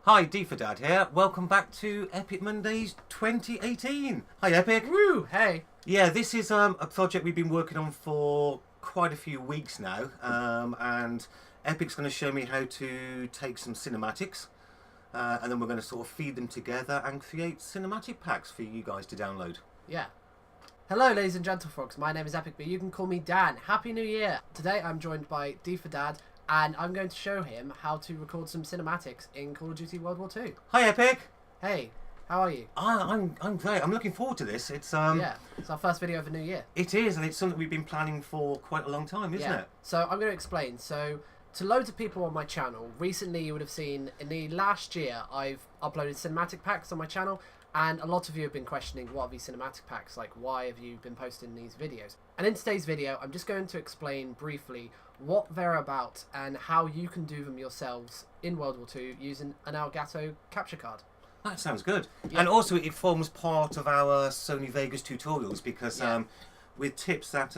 Hi, D for Dad here. Welcome back to Epic Mondays 2018. Hi, Epic. Woo! Hey. Yeah, this is a project we've been working on for quite a few weeks now, and Epic's going to show me how to take some cinematics, and then we're going to sort of feed them together and create cinematic packs for you guys to download. Yeah. Hello, ladies and gentlefolks. My name is Epic, but you can call me Dan. Happy New Year! Today I'm joined by D for Dad, and I'm going to show him how to record some cinematics in Call of Duty World War II. Hi, Epic. Hey, how are you? I'm great. I'm looking forward to this. It's Yeah, it's our first video of the new year. It is, and it's something we've been planning for quite a long time, isn't it? So I'm going to explain. So to loads of people on my channel, recently you would have seen in the last year I've uploaded cinematic packs on my channel, and a lot of you have been questioning what are these cinematic packs, like why have you been posting these videos? And in today's video I'm just going to explain briefly what they're about and how you can do them yourselves in World War II using an Elgato capture card. That sounds good. Yeah. And also it forms part of our Sony Vegas tutorials because with tips that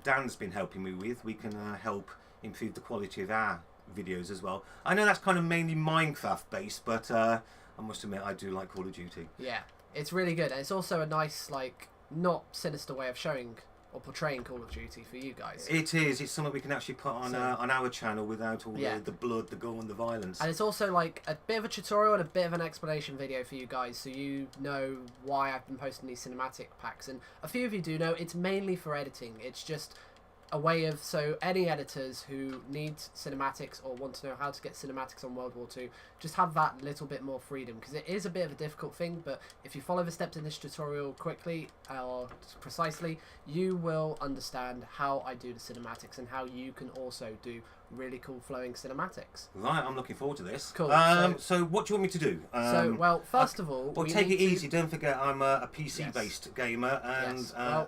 Dan's been helping me with, we can help improve the quality of our videos as well. I know that's kind of mainly Minecraft based, but I must admit I do like Call of Duty. Yeah, it's really good, and it's also a nice, like, not sinister way of showing or portraying Call of Duty for you guys. It is. It's something we can actually put on our channel without all the blood, the gore and the violence. And it's also like a bit of a tutorial and a bit of an explanation video for you guys, so you know why I've been posting these cinematic packs. And a few of you do know it's mainly for editing. It's just a way of, so any editors who need cinematics or want to know how to get cinematics on World War II just have that little bit more freedom, because it is a bit of a difficult thing, but if you follow the steps in this tutorial quickly or precisely, you will understand how I do the cinematics and how you can also do really cool flowing cinematics. Right, I'm looking forward to this. Cool. So what do you want me to do? Well, first of all, well, take it easy. Don't forget I'm a PC-based gamer, and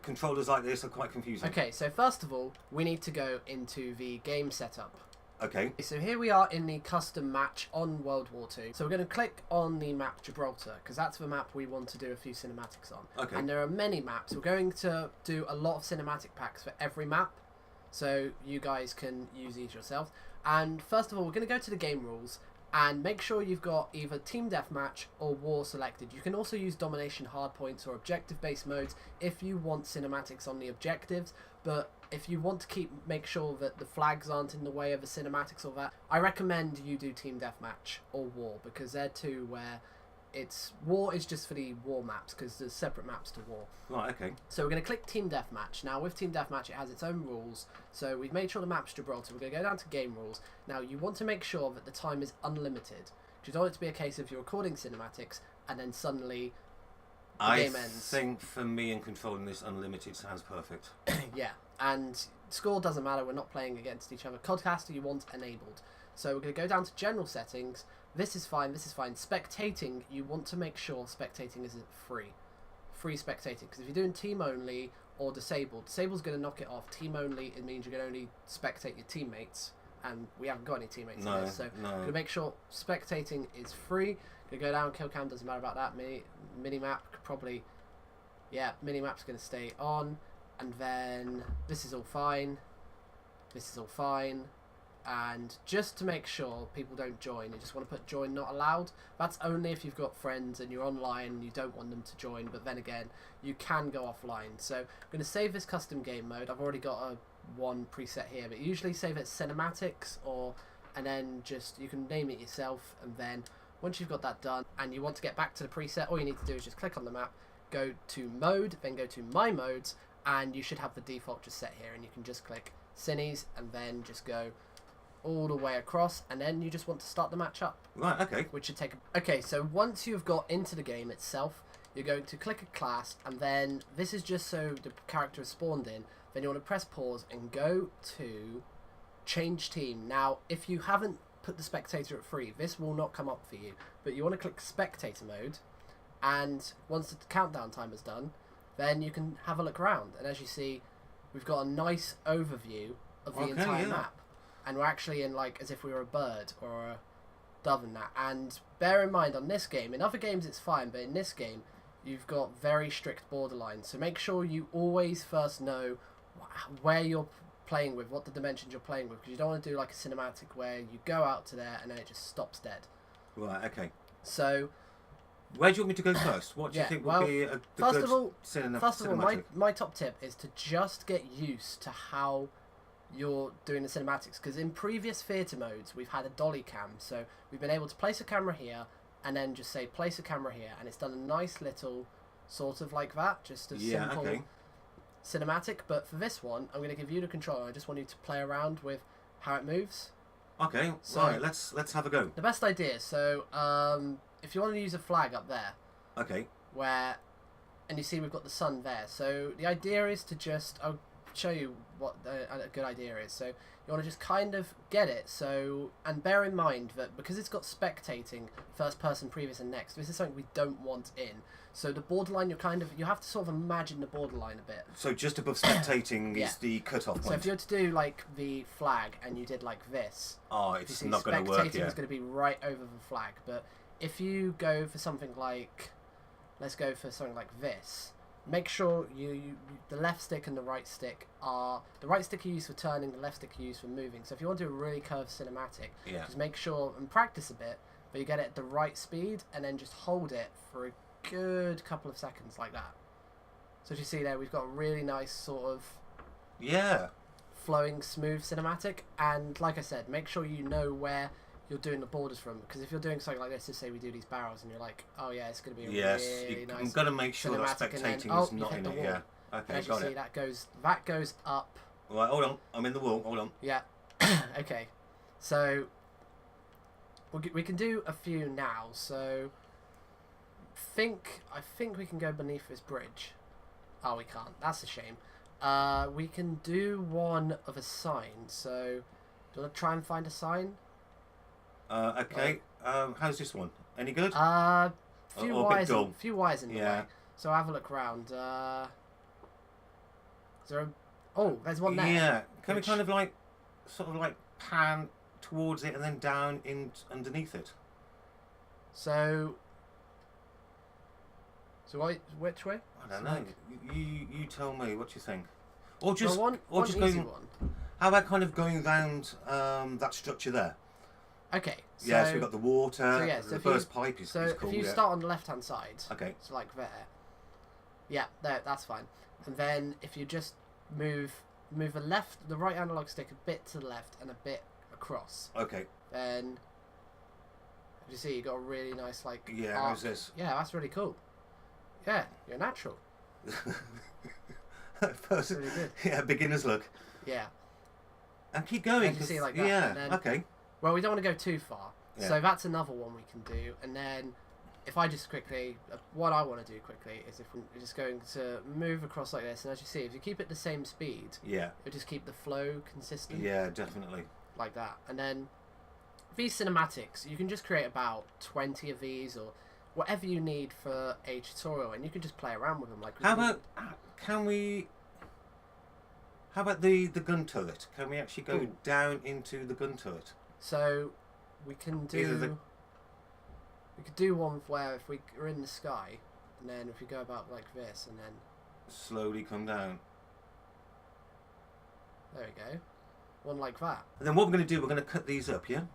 controllers like this are quite confusing. Okay, so first of all, we need to go into the game setup. Okay. So here we are in the custom match on World War II. So we're going to click on the map Gibraltar, because that's the map we want to do a few cinematics on. Okay. And there are many maps. We're going to do a lot of cinematic packs for every map, so you guys can use these yourselves. And first of all, we're going to go to the game rules, and make sure you've got either Team Deathmatch or War selected. You can also use Domination Hardpoints or Objective-based modes if you want cinematics on the objectives, but if you want to make sure that the flags aren't in the way of the cinematics or that, I recommend you do Team Deathmatch or War, because they're two where War is just for the war maps, because there's separate maps to War. Right, okay. So we're going to click Team Deathmatch. Now with Team Deathmatch it has its own rules, so we've made sure the map's Gibraltar. We're going to go down to Game Rules. Now you want to make sure that the time is unlimited, because you don't want it to be a case of you're recording cinematics and then suddenly the game ends. I think for me and controlling this, unlimited sounds perfect. Yeah, and score doesn't matter, we're not playing against each other. Codcaster you want enabled. So we're going to go down to General Settings. This is fine, this is fine. Spectating, you want to make sure spectating isn't free. Free spectating, because if you're doing team only or disabled, disabled's going to knock it off. Team only, it means you can only spectate your teammates, and we haven't got any teammates in this, so going to make sure spectating is free. Going to go down, kill cam, doesn't matter about that. Minimap, probably, yeah, minimap's going to stay on, and then this is all fine. This is all fine. And just to make sure people don't join, you just want to put join not allowed. That's only if you've got friends and you're online and you don't want them to join, but then again you can go offline. So I'm going to save this custom game mode. I've already got one preset here, but usually save it cinematics, and then just you can name it yourself, and then once you've got that done and you want to get back to the preset, all you need to do is just click on the map, go to mode, then go to my modes, and you should have the default just set here, and you can just click Cines and then just go all the way across, and then you just want to start the match up. Right, okay. Which should take okay, so once you've got into the game itself, you're going to click a class, and then this is just so the character is spawned in. Then you want to press pause and go to change team. Now if you haven't put the spectator at free, this will not come up for you, but you want to click spectator mode, and once the countdown timer's done, then you can have a look around, and as you see we've got a nice overview of the entire map. And we're actually in, like, as if we were a bird or a dove and that. And bear in mind, on this game, in other games it's fine, but in this game you've got very strict borderlines. So make sure you always first know where you're playing with, what the dimensions you're playing with, because you don't want to do like a cinematic where you go out to there and then it just stops dead. Right, okay. So Where do you want me to go first? What do you think would be the good cinematic? my top tip is to just get used to how you're doing the cinematics, because in previous theatre modes we've had a dolly cam, so we've been able to place a camera here and then just say place a camera here, and it's done a nice little sort of like that, just a simple cinematic. But for this one, I'm going to give you the controller. I just want you to play around with how it moves. Okay, so right, let's have a go. The best idea, so if you want to use a flag up there, okay, and you see we've got the sun there, so the idea is to just, I'll show you what a good idea is. So you want to just kind of get it, so, and bear in mind that because it's got spectating, first person, previous and next, this is something we don't want in. So the borderline, you have to sort of imagine the borderline a bit. So just above spectating is the cut-off point. So if you were to do like the flag and you did like this, it's not going to work. Spectating is going to be right over the flag. But if you go for something like, let's go for something like this. Make sure the left stick and the right stick are, the right stick you use for turning, the left stick you use for moving. So if you want to do a really curved cinematic, just make sure and practice a bit, but you get it at the right speed and then just hold it for a good couple of seconds like that. So as you see there, we've got a really nice sort of flowing, smooth cinematic. And like I said, make sure you know where you're doing the borders from, because if you're doing something like this, just say we do these barrels and you're like, oh yeah, it's going to be a really nice, you've got to make sure that spectating is not in it. Okay, and as you see, that goes up. Right, hold on, I'm in the wall, hold on. Yeah. Okay, so we can do a few now. So I think we can go beneath this bridge. Oh, we can't, that's a shame. We can do one of a sign. So do you want to try and find a sign? Okay. How's this one? Any good? Few wires in the way. So have a look around. Is there there's one there. Yeah. Can we kind of like, sort of like pan towards it and then down in underneath it? So which way? I don't know. You tell me what you think. Or just one going. How about kind of going around that structure there? Okay. So we've got the water. So the first pipe is cool. If you start on the left-hand side, okay. So like there. Yeah, there. That's fine. And then if you just move the right analog stick a bit to the left and a bit across. Okay. Then, as you see, you got a really nice like. Yeah. arc. How's this? Yeah, that's really cool. Yeah, you're natural. First, really good. Yeah, beginner's look. Yeah. And keep going. And you see like that. Yeah. Then, okay. Well, we don't want to go too far, so that's another one we can do. And then, if I just quickly, what I want to do quickly is if we're just going to move across like this, and as you see, if you keep it the same speed, you'll just keep the flow consistent. Yeah, definitely. Like that. And then, these cinematics, you can just create about 20 of these, or whatever you need for a tutorial, and you can just play around with them. Like, how about the gun turret? Can we actually go down into the gun turret? So we can do one where if we're in the sky, and then if we go about like this, and then slowly come down. There we go. One like that. And then what we're going to do, we're going to cut these up, yeah?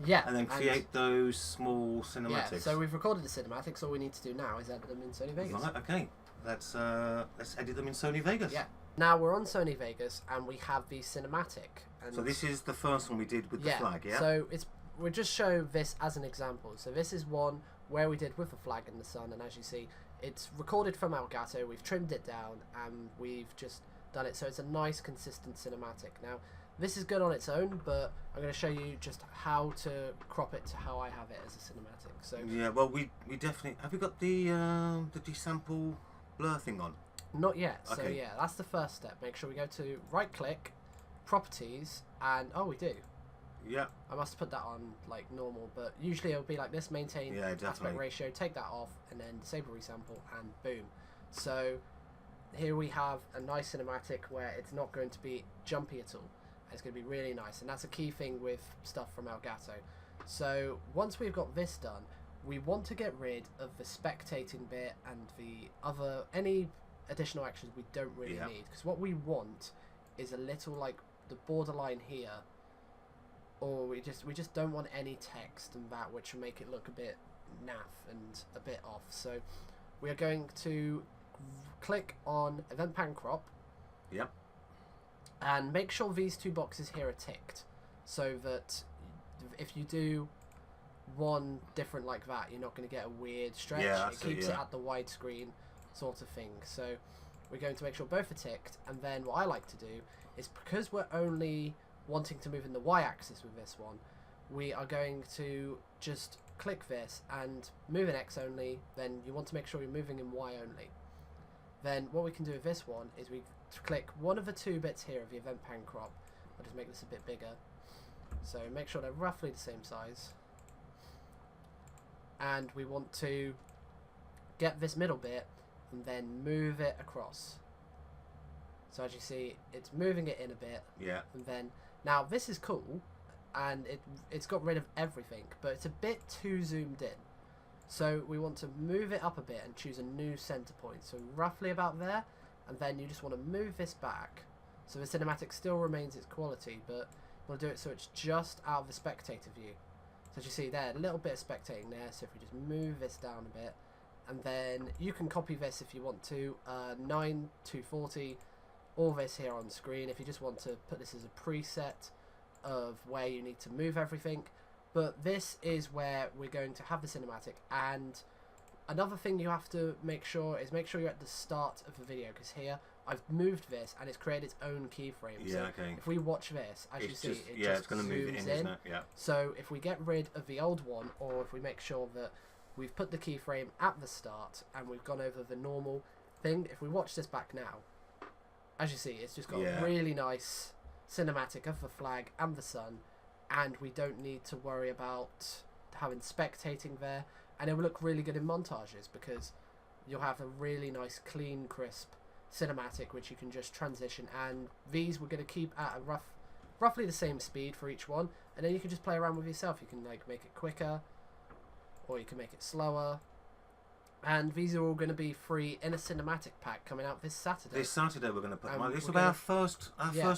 Yeah. And then create those small cinematics. Yeah, so we've recorded the cinematics. All we need to do now is edit them in Sony Vegas. Right, okay. Let's edit them in Sony Vegas. Yeah. Now we're on Sony Vegas and we have the cinematic. And so this is the first one we did with the flag, yeah? So we'll just show this as an example. So this is one where we did with the flag and the sun, and as you see, it's recorded from Elgato. We've trimmed it down and we've just done it so it's a nice consistent cinematic. Now this is good on its own, but I'm going to show you just how to crop it to how I have it as a cinematic. So yeah, well we definitely have we got the desample blur thing on? Not yet. So okay. Yeah, that's the first step. Make sure we go to right click, properties, and we do. Yeah. I must put that on like normal, but usually it'll be like this: maintain aspect ratio, take that off, and then disable resample, and boom. So here we have a nice cinematic where it's not going to be jumpy at all. It's going to be really nice, and that's a key thing with stuff from Elgato. So once we've got this done, we want to get rid of the spectating bit and any additional actions we don't really need, because what we want is a little like the borderline here or we just don't want any text and that, which will make it look a bit naff and a bit off. So we are going to click on event pan crop. Yep. And make sure these two boxes here are ticked, so that if you do one different like that, you're not going to get a weird stretch. Yeah, it keeps it at the widescreen sort of thing. So we're going to make sure both are ticked, and then what I like to do is, because we're only wanting to move in the y-axis with this one, we are going to just click this and move in X only. Then you want to make sure you're moving in Y only. Then what we can do with this one is we click one of the two bits here of the event pan crop. I'll just make this a bit bigger, so make sure they're roughly the same size, and we want to get this middle bit and then move it across. So as you see, it's moving it in a bit. Yeah. And then now this is cool, and it's got rid of everything, but it's a bit too zoomed in. So we want to move it up a bit and choose a new center point, so roughly about there. And then you just want to move this back, so the cinematic still remains its quality, but you want to do it so it's just out of the spectator view. So as you see there, a little bit of spectating there. So if we just move this down a bit, and then you can copy this if you want to, 9:240, all this here on screen, if you just want to put this as a preset of where you need to move everything. But this is where we're going to have the cinematic. And another thing you have to make sure you're at the start of the video, because here I've moved this and it's created its own keyframe. Yeah, so okay. if we watch this, as you see, it's going to move it in, isn't it? Yeah. So if we get rid of the old one, or if we make sure that we've put the keyframe at the start and we've gone over the normal thing, if we watch this back now, as you see, it's just got a really nice cinematic of the flag and the sun, and we don't need to worry about having spectating there. And it will look really good in montages, because you'll have a really nice, clean, crisp cinematic which you can just transition. And these we're going to keep at a roughly the same speed for each one, and then you can just play around with yourself. You can like make it quicker, or you can make it slower. And these are all going to be free in a cinematic pack coming out this Saturday. This Saturday we're going to put them out. This will be our first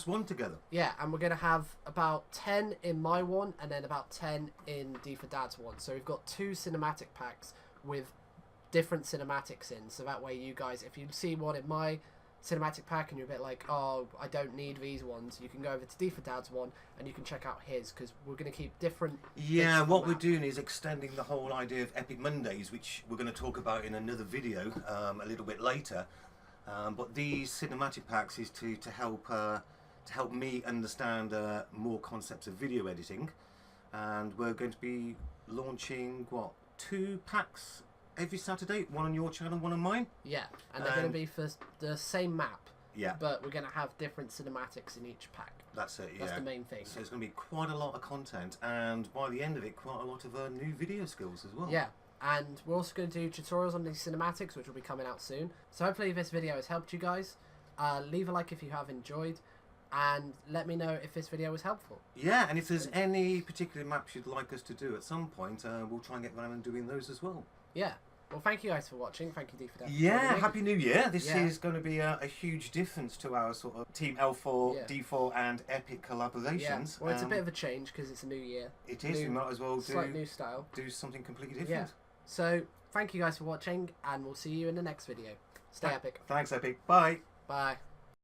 one together. Yeah, and we're going to have about 10 in my one, and then about 10 in D for Dad's one. So we've got 2 cinematic packs with different cinematics in. So that way you guys, if you see one in my cinematic pack and you're a bit like, oh, I don't need these ones, you can go over to D for Dad's one and you can check out his, because we're going to keep different. Yeah, what we're doing is extending the whole idea of Epic Mondays, which we're going to talk about in another video a little bit later. But these cinematic packs is to help me understand more concepts of video editing, and we're going to be launching 2 packs every Saturday, one on your channel, one on mine. Yeah, and they're going to be for the same map. Yeah. But we're going to have different cinematics in each pack. That's it, yeah. That's the main thing. So it's going to be quite a lot of content, and by the end of it, quite a lot of new video skills as well. Yeah, and we're also going to do tutorials on these cinematics, which will be coming out soon. So hopefully this video has helped you guys. Leave a like if you have enjoyed, and let me know if this video was helpful. Yeah, and if there's any particular maps you'd like us to do at some point, we'll try and get around and doing those as well. Yeah. Well, thank you guys for watching. Thank you, D for Dad. Yeah, Happy New Year. This is going to be a huge difference to our sort of Team L4, D4 and Epic collaborations. Yeah. Well, it's a bit of a change because it's a new year. It is. We might as well new style. Do something completely different. Yeah. So, thank you guys for watching, and we'll see you in the next video. Stay epic. Thanks, Epic. Bye. Bye.